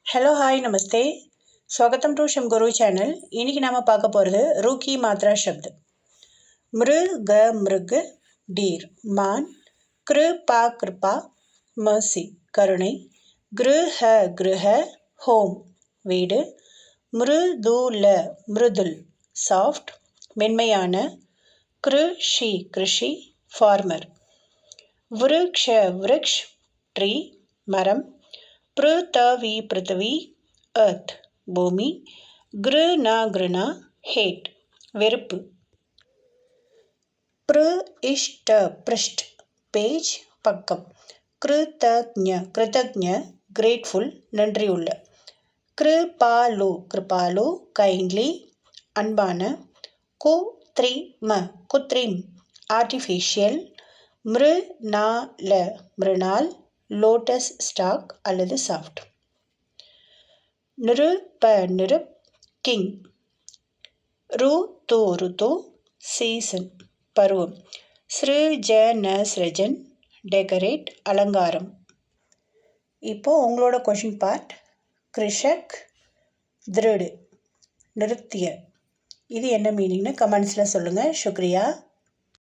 Hello hi नमस्ते स्वागतम to शिम Guru channel इनकी नाम पाक रू की मात्रा शब्द मृग मृग डीर मान कृपा कृपा मर्सी करुणை गृह गृह होम வீடு मृदुल मृदुल சாஃப்ட் மென்மையான कृषि कृषि farmer वृक्ष वृक्ष ट्री मரம் पृथ्वी पृथ्वी earth பூமி घृणा घृणा hate வெறுப்பு पृष्ठ पृष्ठ पेज பக்கம் कृतज्ञ कृतज्ञ grateful நன்றியுள்ள कृपालु कृपालु kindly அன்பான குத்ரிம் artificial மிருணால் லோட்டஸ் ஸ்டாக் அல்லது சாஃப்ட் நிருப் கிங் ருத்து சீசன் பருவம் சிருஜன் டெக்கரேட் அலங்காரம். இப்போ உங்களோட கொஷின் பார்ட். கிருஷக் திருடு நிறுத்திய இது என்ன மீனிங்னு கமெண்ட்ஸில் சொல்லுங்கள். சுக்ரியா.